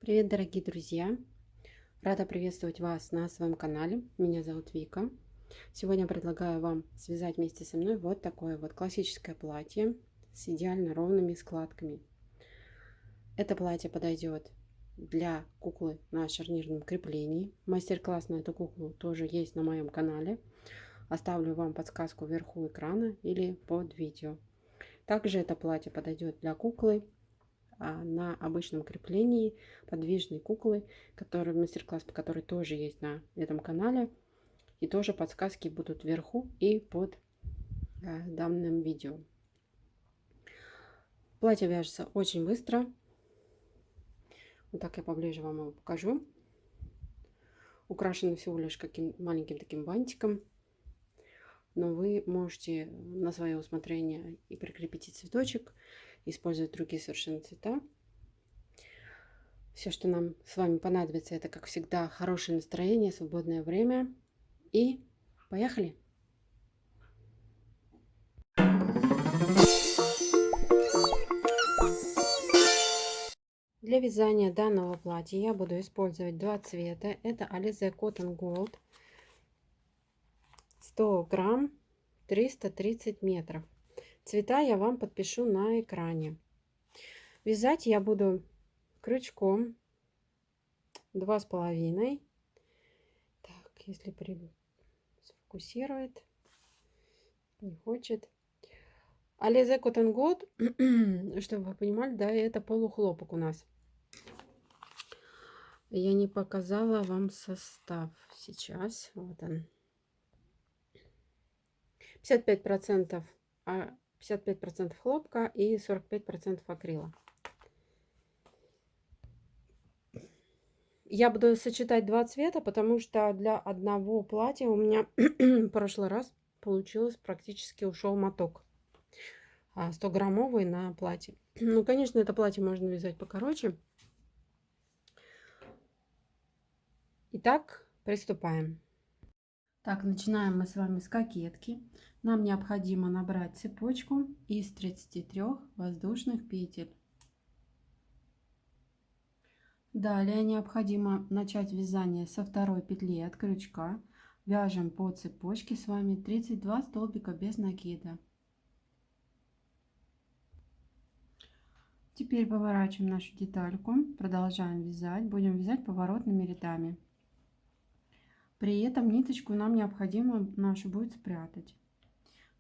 Привет, дорогие друзья! Рада приветствовать вас на своем канале. Меня зовут Вика. Сегодня предлагаю вам связать вместе со мной вот такое вот классическое платье с идеально ровными складками. Это платье подойдет для куклы на шарнирном креплении. Мастер-класс на эту куклу тоже есть на моем канале. Оставлю вам подсказку вверху экрана или под видео. Также это платье подойдет для куклы на обычном креплении, подвижной куклы, мастер-класс по которой тоже есть на этом канале. И тоже подсказки будут вверху и под данным видео. Платье вяжется очень быстро. Вот так я поближе вам его покажу. Украшено всего лишь каким маленьким таким бантиком. Но вы можете на свое усмотрение и прикрепить и цветочек, использовать другие совершенно цвета. Все, что нам с вами понадобится, это, как всегда, хорошее настроение, свободное время. И поехали! Для вязания данного платья я буду использовать два цвета. Это Alize Cotton Gold, 100 грамм, 330 метров. Цвета я вам подпишу на экране. Вязать я буду крючком 2,5. Так, если сфокусирует, не хочет. Alize Cotton Gold, чтобы вы понимали, да, это полухлопок у нас. Я не показала вам состав сейчас. Вот он. 55% 55% хлопка и 45% акрила. Я буду сочетать два цвета, потому что для одного платья у меня в прошлый раз получилось, практически ушел моток. 100-граммовый на платье. Ну, конечно, это платье можно вязать покороче. Итак, приступаем. Так, начинаем мы с вами с кокетки. Нам необходимо набрать цепочку из 33 воздушных петель. Далее необходимо начать вязание со второй петли от крючка. Вяжем по цепочке с вами 32 столбика без накида. Теперь поворачиваем нашу детальку, продолжаем вязать. Будем вязать поворотными рядами. При этом ниточку нам необходимо нашу будет спрятать.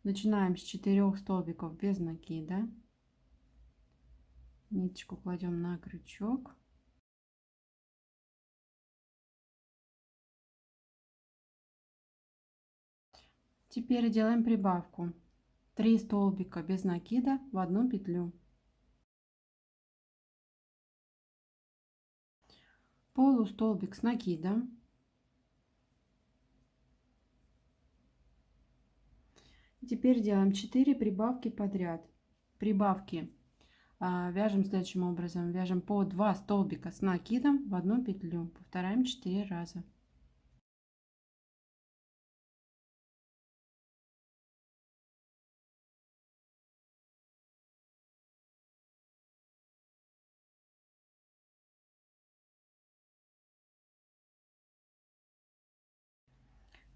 Начинаем с 4 столбиков без накида. Ниточку кладем на крючок. Теперь делаем прибавку. 3 столбика без накида в одну петлю. Полустолбик с накидом. Теперь делаем 4 прибавки подряд. Прибавки вяжем следующим образом. Вяжем по 2 столбика с накидом в одну петлю. Повторяем 4 раза.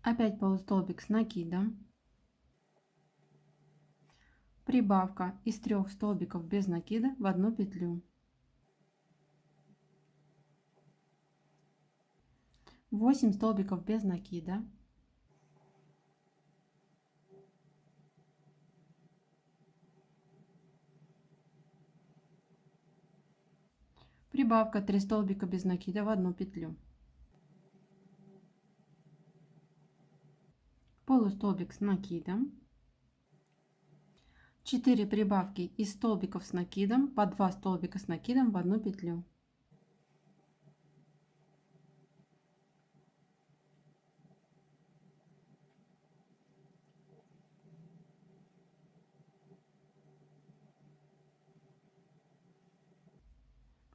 Опять полустолбик с накидом. Прибавка из 3 столбиков без накида в одну петлю. 8 столбиков без накида. Прибавка 3 столбика без накида в одну петлю. Полустолбик с накидом. 4 прибавки из столбиков с накидом, по 2 столбика с накидом в одну петлю.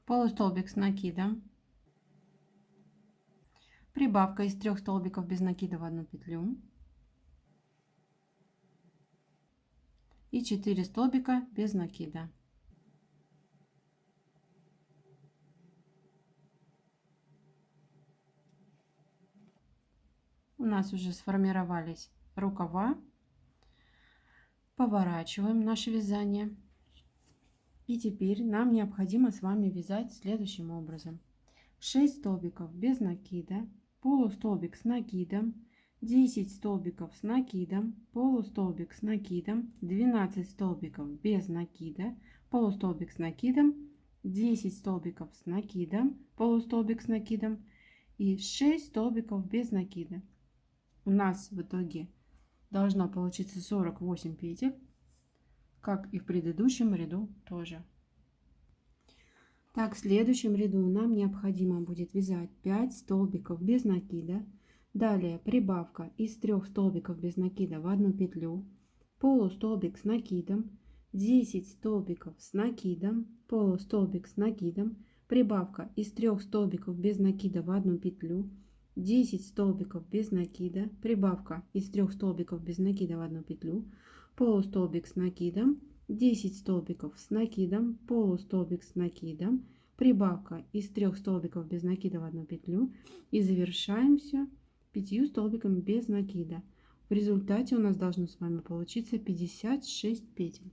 Полустолбик с накидом. Прибавка из 3 столбиков без накида в одну петлю. И 4 столбика без накида. У нас уже сформировались рукава. Поворачиваем наше вязание. И теперь нам необходимо с вами вязать следующим образом. 6 столбиков без накида, полустолбик с накидом, 10 столбиков с накидом, полустолбик с накидом, 12 столбиков без накида, полустолбик с накидом, 10 столбиков с накидом, полустолбик с накидом и 6 столбиков без накида. У нас в итоге должно получиться 48 петель, как и в предыдущем ряду тоже. Так, в следующем ряду нам необходимо будет вязать 5 столбиков без накида. Далее прибавка из 3 столбиков без накида в одну петлю, полустолбик с накидом, 10 столбиков с накидом, полустолбик с накидом, прибавка из 3 столбиков без накида в одну петлю, 10 столбиков без накида, прибавка из 3 столбиков без накида в одну петлю, полустолбик с накидом, 10 столбиков с накидом, полустолбик с накидом, прибавка из 3 столбиков без накида в одну петлю и завершаем все 5 столбиками без накида. В результате у нас должно с вами получиться 56 петель.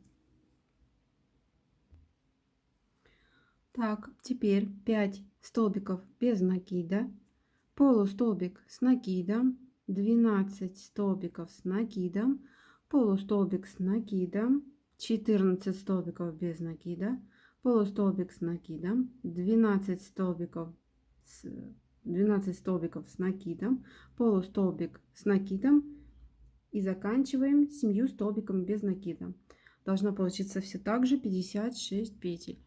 Так, теперь 5 столбиков без накида, полустолбик с накидом, 12 столбиков с накидом, полустолбик с накидом, 14 столбиков без накида, полустолбик с накидом, 12 столбиков с накидом, полустолбик с накидом и заканчиваем 7 столбиками без накида. Должно получиться все так же 56 петель.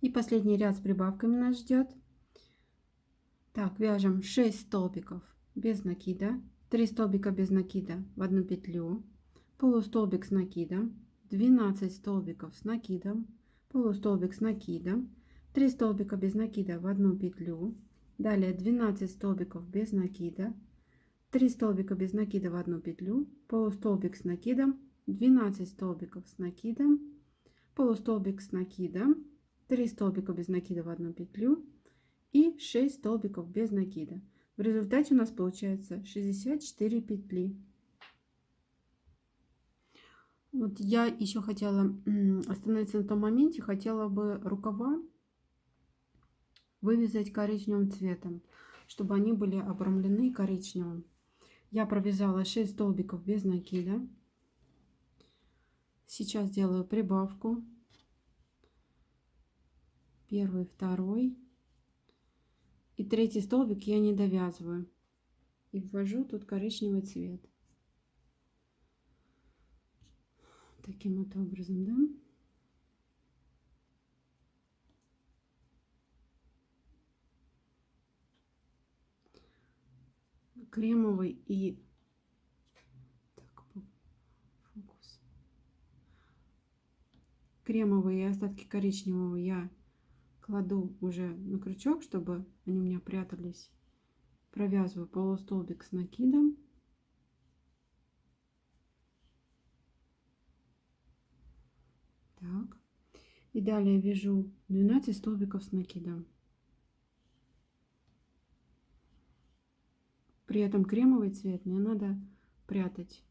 И последний ряд с прибавками нас ждет. Так, вяжем 6 столбиков без накида, 3 столбика без накида в одну петлю, полустолбик с накидом, 12 столбиков с накидом, полустолбик с накидом, 3 столбика без накида в одну петлю, далее 12 столбиков без накида, 3 столбика без накида в одну петлю, полустолбик с накидом, 12 столбиков с накидом, полустолбик с накидом, 3 столбика без накида в одну петлю и 6 столбиков без накида. В результате у нас получается 64 петли. Вот я еще хотела остановиться на том моменте, хотела бы рукава вывязать коричневым цветом, чтобы они были обрамлены коричневым. Я провязала 6 столбиков без накида. Сейчас делаю прибавку. Первый, второй. И третий столбик я не довязываю. И ввожу тут коричневый цвет. Таким вот образом, да? Кремовый и... Так, фокус. Кремовый и остатки коричневого я кладу уже на крючок, чтобы они у меня прятались. Провязываю полустолбик с накидом. Так. И далее вяжу 12 столбиков с накидом. При этом кремовый цвет мне надо прятать.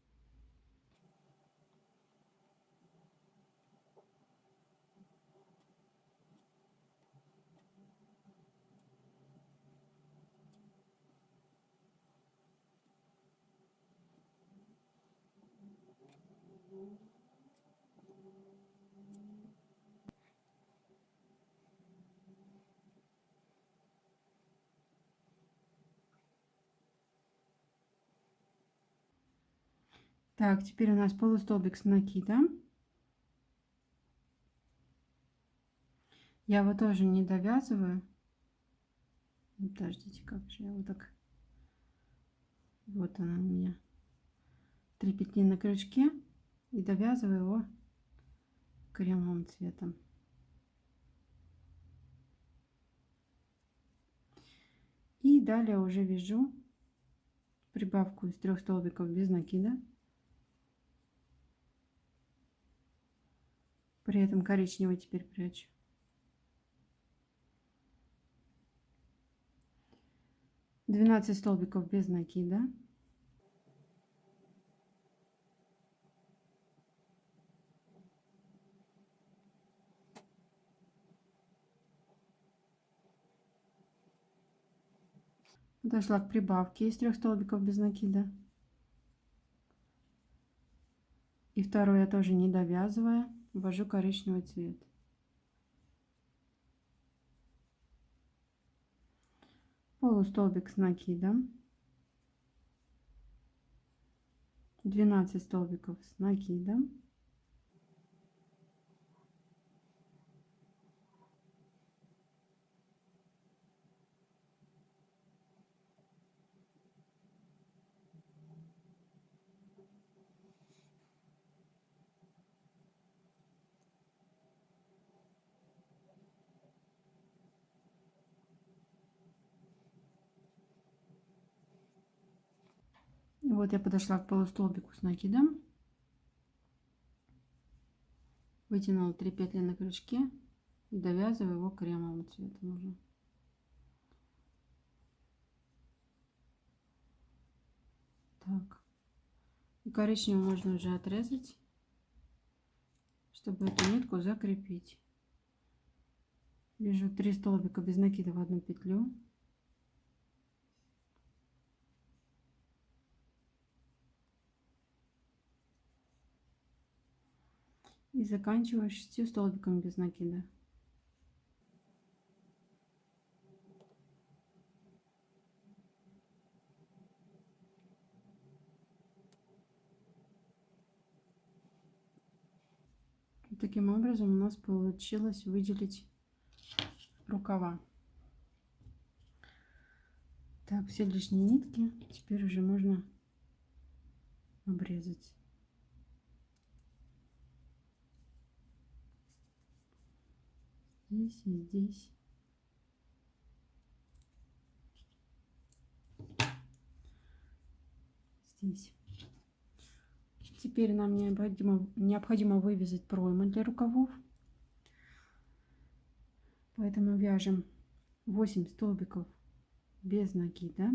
Так, теперь у нас полустолбик с накидом. Я его тоже не довязываю. Подождите, как же я вот так. Вот она у меня. 3 петли на крючке и довязываю его кремовым цветом. И далее уже вяжу прибавку из 3 столбиков без накида. При этом коричневый теперь прячу. 12 столбиков без накида. Подошла к прибавке из 3 столбиков без накида. И второй я тоже не довязывая, ввожу коричневый цвет. Полустолбик с накидом. 12 столбиков с накидом. Вот я подошла к полустолбику с накидом, вытянула 3 петли на крючке и довязываю его кремовым цветом уже. Так, и коричневый можно уже отрезать, чтобы эту нитку закрепить. Вяжу 3 столбика без накида в одну петлю. И заканчиваю 6 столбиками без накида. Вот таким образом у нас получилось выделить рукава. Так, все лишние нитки теперь уже можно обрезать. Здесь и здесь. Здесь. Теперь нам необходимо вывязать проймы для рукавов. Поэтому вяжем 8 столбиков без накида.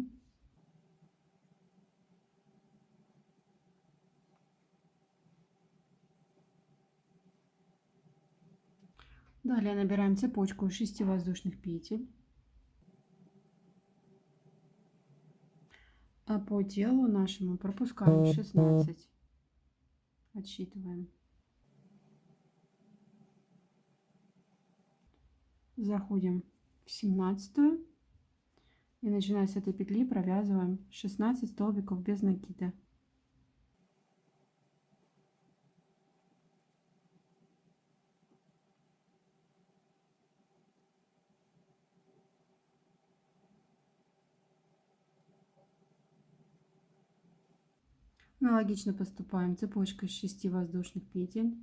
Далее набираем цепочку из 6 воздушных петель. А по телу нашему пропускаем 16. Отсчитываем. Заходим в 17 и начиная с этой петли провязываем 16 столбиков без накида. Аналогично поступаем цепочкой из 6 воздушных петель.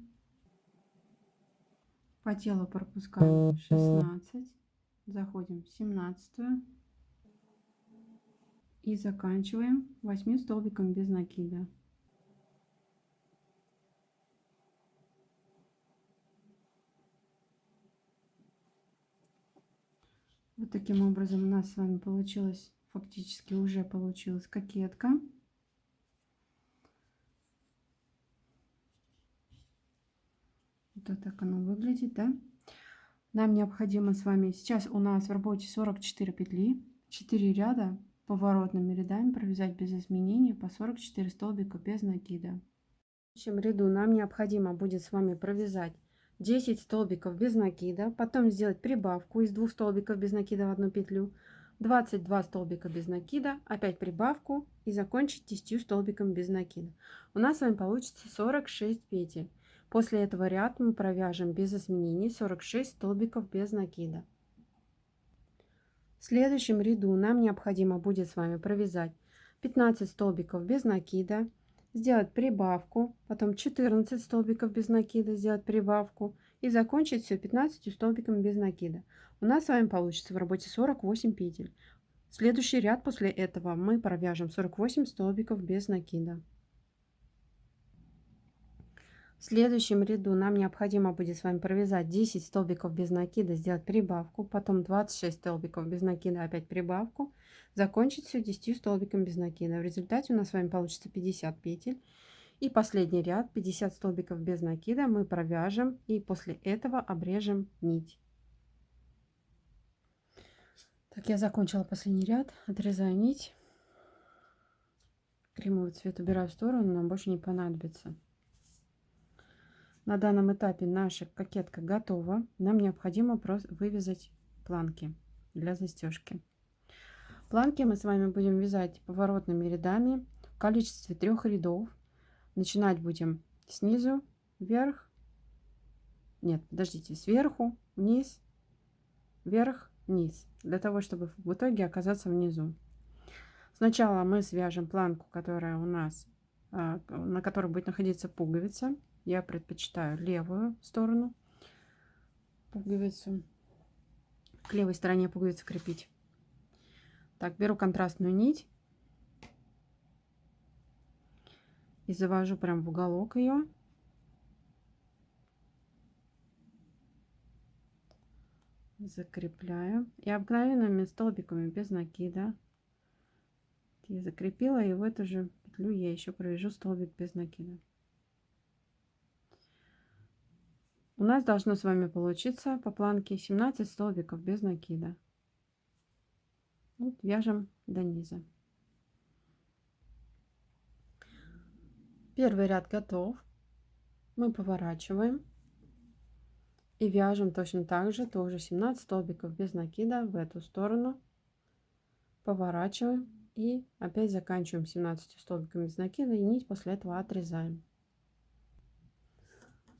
По телу пропускаем 16, заходим в 17 и заканчиваем 8 столбиком без накида. Вот таким образом у нас с вами получилась, фактически уже получилась кокетка. Вот так оно выглядит, да? Нам необходимо с вами, сейчас у нас в работе 44 петли, 4 ряда поворотными рядами провязать без изменений по 44 столбика без накида. В следующем ряду нам необходимо будет с вами провязать 10 столбиков без накида, потом сделать прибавку из 2 столбиков без накида в одну петлю, 22 столбика без накида, опять прибавку и закончить 10 столбиками без накида. У нас с вами получится 46 петель. После этого ряд мы провяжем без изменений 46 столбиков без накида. В следующем ряду нам необходимо будет с вами провязать 15 столбиков без накида, сделать прибавку, потом 14 столбиков без накида, сделать прибавку и закончить все 15 столбиками без накида. У нас с вами получится в работе 48 петель. Следующий ряд после этого мы провяжем 48 столбиков без накида. В следующем ряду нам необходимо будет с вами провязать 10 столбиков без накида, сделать прибавку, потом 26 столбиков без накида, опять прибавку, закончить все 10 столбиками без накида. В результате у нас с вами получится 50 петель. И последний ряд, 50 столбиков без накида, мы провяжем и после этого обрежем нить. Так, я закончила последний ряд, отрезаю нить. Кремовый цвет убираю в сторону, нам больше не понадобится. На данном этапе наша кокетка готова. Нам необходимо просто вывязать планки для застежки. Планки мы с вами будем вязать поворотными рядами в количестве 3 рядов. Начинать будем снизу вверх. Нет, подождите, сверху вниз, вверх, вниз. Для того, чтобы в итоге оказаться внизу. Сначала мы свяжем планку, которая у нас, на которой будет находиться пуговица. Я предпочитаю левую сторону пуговицу, к левой стороне пуговицы крепить. Так, беру контрастную нить и завожу прям в уголок ее. Закрепляю. И обыкновенными столбиками без накида я закрепила, и в эту же петлю я еще провяжу столбик без накида. У нас должно с вами получиться по планке 17 столбиков без накида. Вот вяжем до низа. Первый ряд готов. Мы поворачиваем и вяжем точно так же, тоже 17 столбиков без накида в эту сторону. Поворачиваем и опять заканчиваем 17 столбиками без накида, и нить после этого отрезаем.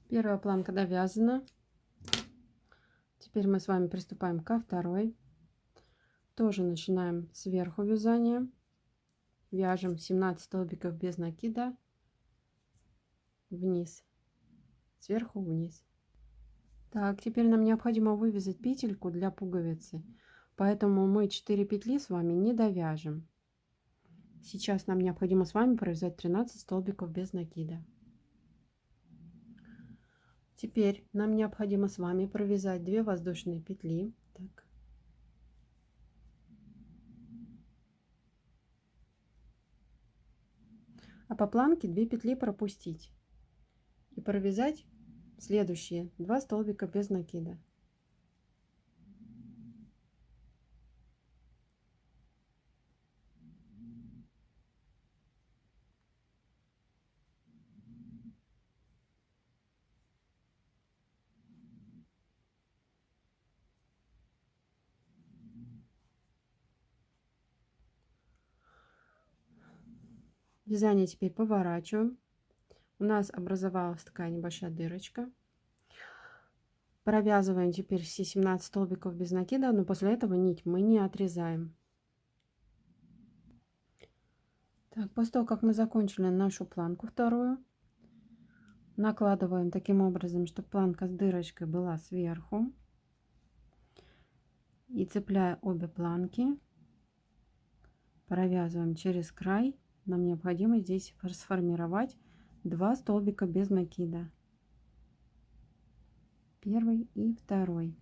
Первая планка довязана. Теперь мы с вами приступаем ко второй. Тоже начинаем сверху вязание. Вяжем 17 столбиков без накида вниз, сверху вниз. Так, теперь нам необходимо вывязать петельку для пуговицы, поэтому мы 4 петли с вами не довяжем. Сейчас нам необходимо с вами провязать 13 столбиков без накида. Теперь нам необходимо с вами провязать 2 воздушные петли. Так. А по планке 2 петли пропустить и провязать следующие 2 столбика без накида. Вязание теперь поворачиваем. У нас образовалась такая небольшая дырочка. Провязываем теперь все 17 столбиков без накида, но после этого нить мы не отрезаем. Так, после того, как мы закончили нашу планку вторую, накладываем таким образом, чтобы планка с дырочкой была сверху. И цепляя обе планки, провязываем через край. Нам необходимо здесь сформировать 2 столбика без накида. Первый и второй.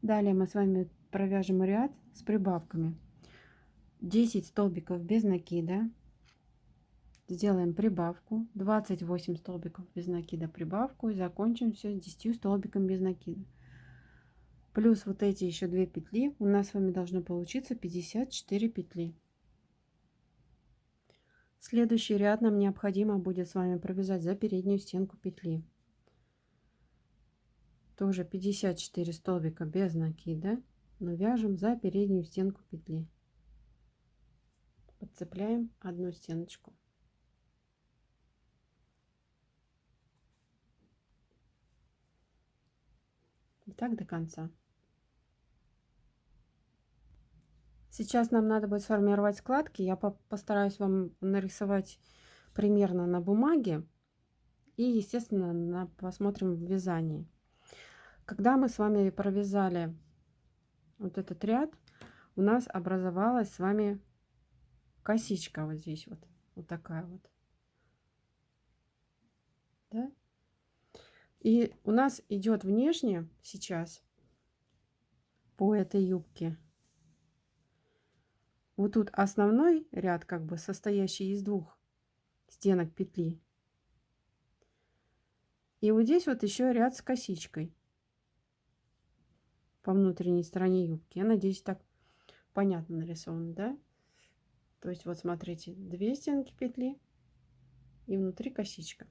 Далее мы с вами провяжем ряд с прибавками. 10 столбиков без накида. Сделаем прибавку. 28 столбиков без накида, прибавку. И закончим все 10 столбиками без накида. Плюс вот эти еще 2 петли. У нас с вами должно получиться 54 петли. Следующий ряд нам необходимо будет с вами провязать за переднюю стенку петли. Тоже 54 столбика без накида, но вяжем за переднюю стенку петли. Подцепляем одну стеночку. И так до конца. Сейчас нам надо будет сформировать складки. Я постараюсь вам нарисовать примерно на бумаге. И, естественно, посмотрим в вязании. Когда мы с вами провязали вот этот ряд, у нас образовалась с вами косичка вот здесь вот такая вот. Да? И у нас идет внешне сейчас по этой юбке. Вот тут основной ряд, как бы состоящий из двух стенок петли. И вот здесь вот еще ряд с косичкой по внутренней стороне юбки. Я надеюсь, так понятно нарисовано, да? То есть вот смотрите, 2 стенки петли и внутри косичка.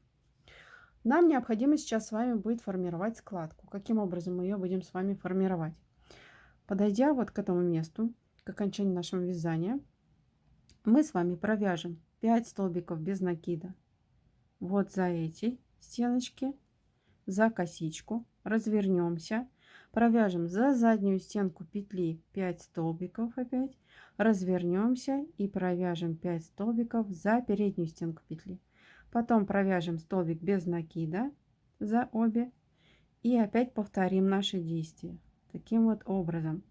Нам необходимо сейчас с вами будет формировать складку. Каким образом мы ее будем с вами формировать? Подойдя вот к этому месту, к окончанию нашего вязания, мы с вами провяжем 5 столбиков без накида вот за эти стеночки, за косичку, развернемся, провяжем за заднюю стенку петли 5 столбиков опять, развернемся и провяжем 5 столбиков за переднюю стенку петли. Потом провяжем столбик без накида за обе и опять повторим наши действия таким вот образом.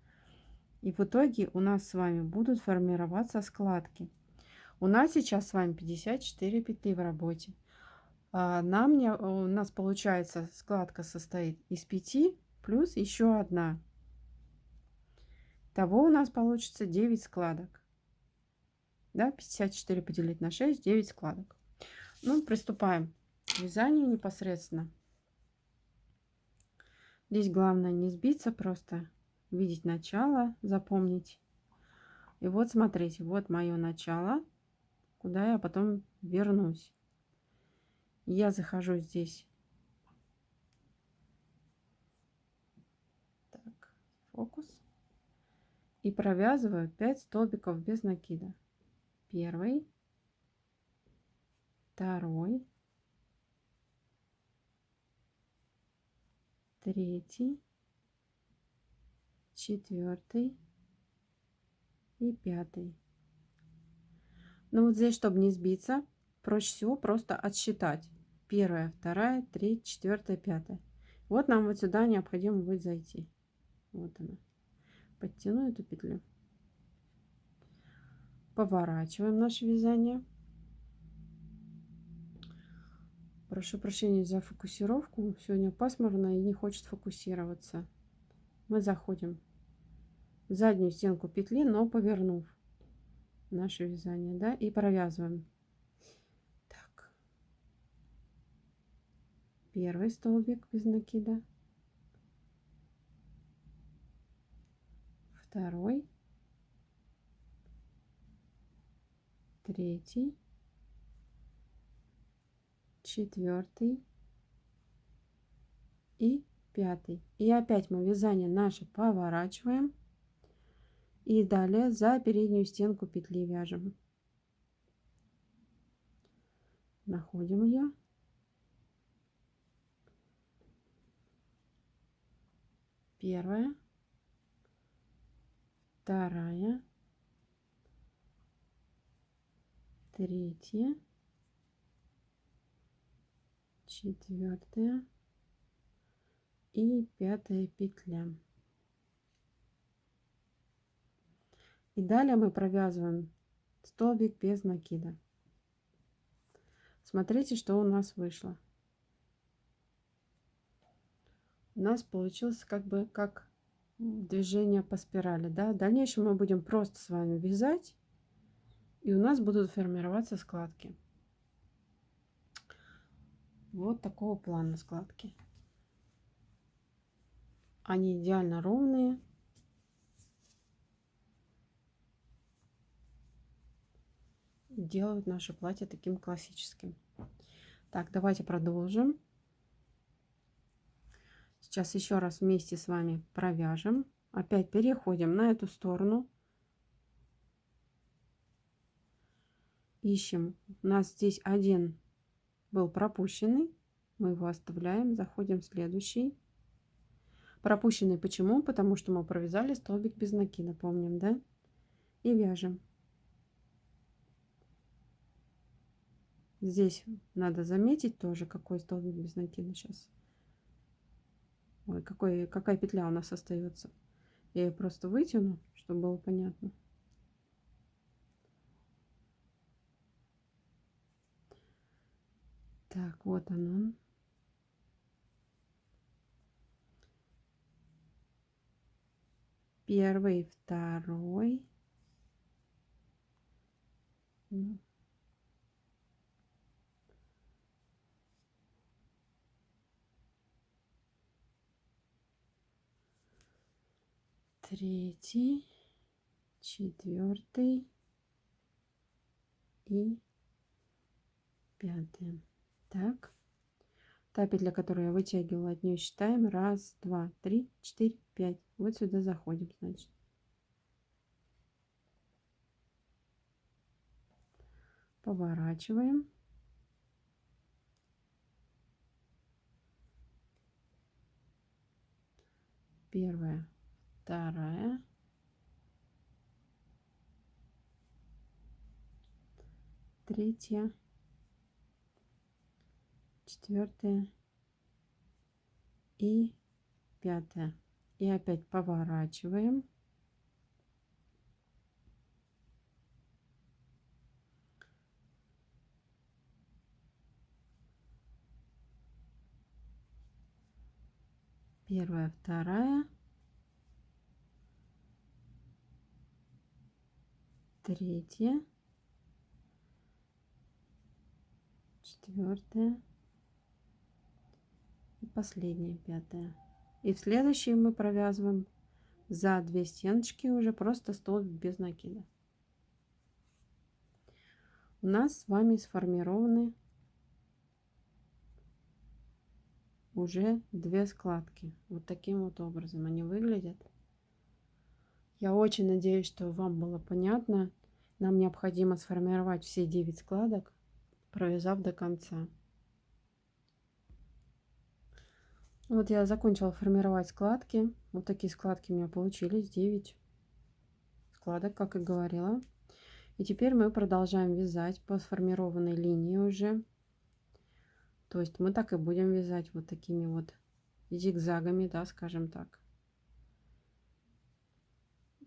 И в итоге у нас с вами будут формироваться складки. У нас сейчас с вами 54 петли в работе. У нас получается складка состоит из 5 плюс еще одна. Того у нас получится 9 складок. Да, 54 поделить на 6, 9 складок. Ну, приступаем к вязанию непосредственно. Здесь главное не сбиться, просто видеть начало, запомнить. И вот смотрите, вот мое начало, куда я потом вернусь. Я захожу здесь. Так, фокус. И провязываю 5 столбиков без накида. Первый, второй, третий, четвертый и пятый. Ну вот здесь, чтобы не сбиться, проще всего просто отсчитать. Первая, вторая, третья, четвертая, пятая. Вот нам вот сюда необходимо будет зайти. Вот она. Подтяну эту петлю. Поворачиваем наше вязание. Прошу прощения за фокусировку. Сегодня пасмурно и не хочет фокусироваться. Мы заходим в заднюю стенку петли, но повернув наше вязание, да, и провязываем. Так. Первый столбик без накида. Второй. Третий. Четвертый. И пятый. И опять мы вязание наше поворачиваем. И далее за переднюю стенку петли вяжем. Находим ее. Первая. Вторая. Третья. Четвертая. И пятая петля. И далее мы провязываем столбик без накида. Смотрите, что у нас вышло. У нас получилось как бы как движение по спирали, да. В дальнейшем мы будем просто с вами вязать, и у нас будут формироваться складки. Вот такого плана складки. Они идеально ровные. Делают наше платье таким классическим. Так, давайте продолжим. Сейчас еще раз вместе с вами провяжем. Опять переходим на эту сторону. Ищем. У нас здесь один был пропущенный. Мы его оставляем. Заходим в следующий. Пропущенный почему? Потому что мы провязали столбик без накида. Помним, да? И вяжем. Здесь надо заметить тоже, какой столбик без накида сейчас. Ой, какая петля у нас остается. Я ее просто вытяну, чтобы было понятно. Так, вот оно. Первый, второй. Третий, четвертый и пятый. Так. Та петля, которую я вытягивала, от нее считаем. Раз, два, три, четыре, пять. Вот сюда заходим, значит. Поворачиваем. Первая, вторая. Третья. Четвертая. И пятая. И опять поворачиваем. Первая, вторая. Третья. Четвертая. И последняя, пятая. И в следующий мы провязываем за 2 стеночки уже просто столбик без накида. У нас с вами сформированы уже 2 складки. Вот таким вот образом они выглядят. Я очень надеюсь, что вам было понятно. Нам необходимо сформировать все 9 складок, провязав до конца. Вот я закончила формировать складки. Вот такие складки у меня получились. 9 складок, как и говорила. И теперь мы продолжаем вязать по сформированной линии уже. То есть мы так и будем вязать вот такими вот зигзагами, да, скажем так.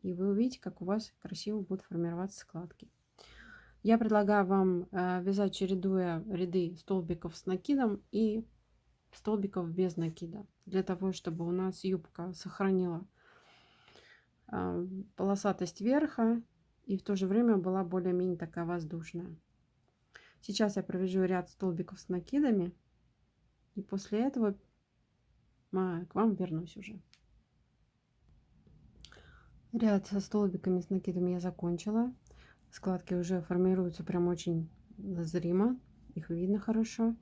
И вы увидите, как у вас красиво будут формироваться складки. Я предлагаю вам вязать, чередуя ряды столбиков с накидом и столбиков без накида, для того, чтобы у нас юбка сохранила полосатость верха и в то же время была более-менее такая воздушная. Сейчас я провяжу ряд столбиков с накидами, и после этого к вам вернусь уже. Ряд со столбиками с накидами я закончила. Складки уже формируются прям очень зримо, их видно хорошо.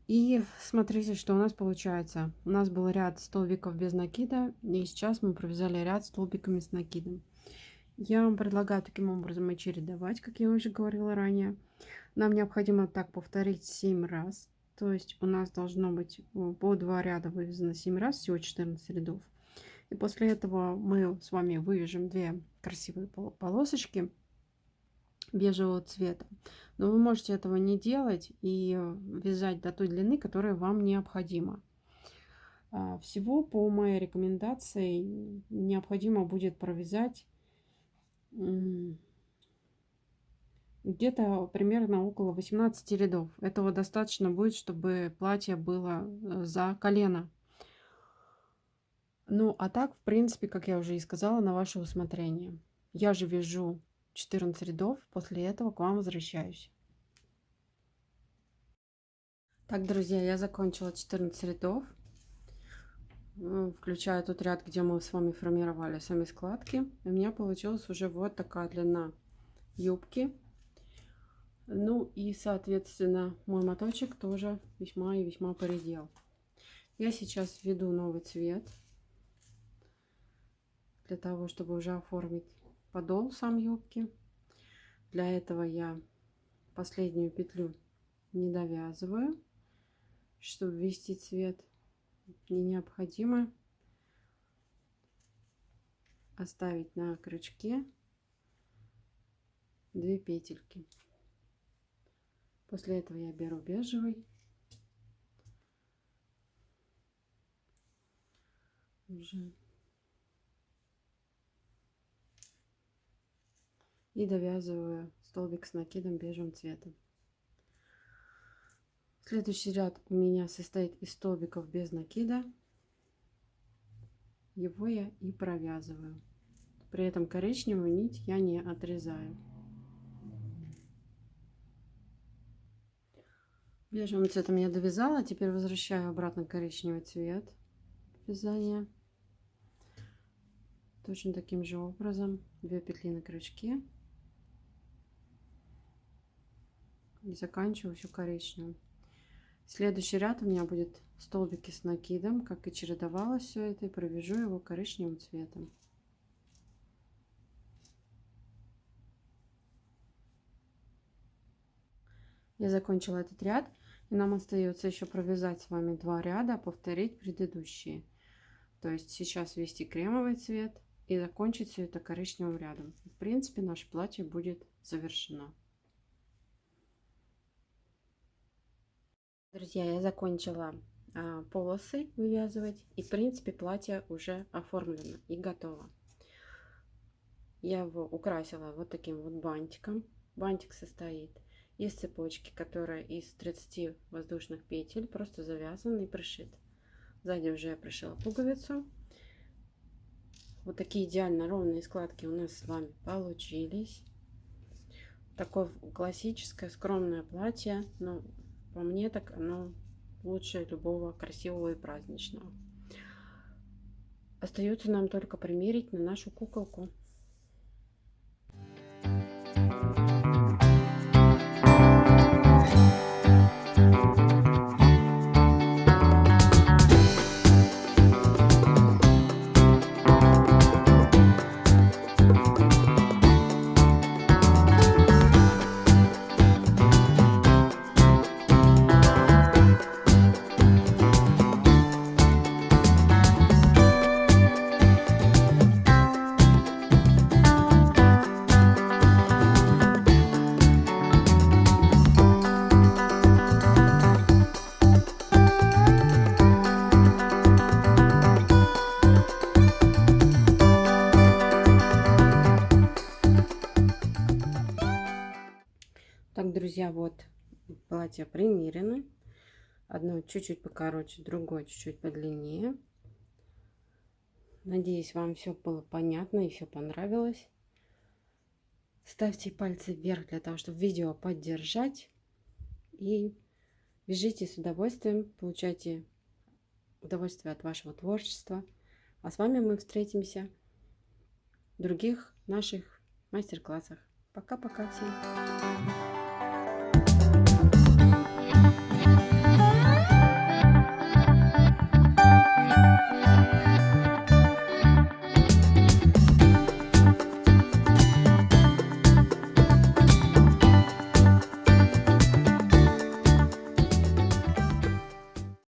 И смотрите, что у нас получается. У нас был ряд столбиков без накида, и сейчас мы провязали ряд столбиками с накидом. Я вам предлагаю таким образом и чередовать, как я уже говорила ранее. Нам необходимо так повторить 7 раз. То есть у нас должно быть по 2 ряда вывязано 7 раз, всего 14 рядов. И после этого мы с вами вывяжем 2 красивые полосочки бежевого цвета. Но вы можете этого не делать и вязать до той длины, которая вам необходима. Всего по моей рекомендации необходимо будет провязать где-то примерно около 18 рядов. Этого достаточно будет, чтобы платье было за колено. Ну, а так, в принципе, как я уже и сказала, на ваше усмотрение. Я же вяжу 14 рядов, после этого к вам возвращаюсь. Так, друзья, я закончила 14 рядов, включая тот ряд, где мы с вами формировали сами складки. У меня получилась уже вот такая длина юбки. Ну и, соответственно, мой моточек тоже весьма и весьма поредел. Я сейчас введу новый цвет для того, чтобы уже оформить подол сам юбки. Для этого я последнюю петлю не довязываю, чтобы ввести цвет. Мне необходимо оставить на крючке 2 петельки. После этого я беру бежевый, уже, и довязываю столбик с накидом бежевым цветом. Следующий ряд у меня состоит из столбиков без накида. Его я и провязываю. При этом коричневую нить я не отрезаю. Бежевым цветом я довязала, теперь возвращаю обратно коричневый цвет вязания. Точно таким же образом 2 петли на крючке и заканчиваю все коричневым. Следующий ряд у меня будет столбики с накидом, как и чередовалось все это, и провяжу его коричневым цветом. Я закончила этот ряд, и нам остается еще провязать с вами 2 ряда, повторить предыдущие. То есть сейчас ввести кремовый цвет и закончить все это коричневым рядом. В принципе, наше платье будет завершено. Друзья, я закончила полосы вывязывать, и в принципе платье уже оформлено и готово. Я его украсила вот таким вот бантиком. Бантик состоит из цепочки, которая из 30 воздушных петель, просто завязан и пришит. Сзади уже я пришила пуговицу. Вот такие идеально ровные складки у нас с вами получились. Такое классическое скромное платье, но по мне так оно лучше любого красивого и праздничного. Остается нам только примерить на нашу куколку. Так, друзья, вот платье примерено. Одно чуть-чуть покороче, другое чуть-чуть подлиннее. Надеюсь, вам все было понятно и все понравилось. Ставьте пальцы вверх для того, чтобы видео поддержать. И вяжите с удовольствием, получайте удовольствие от вашего творчества. А с вами мы встретимся в других наших мастер-классах. Пока-пока всем!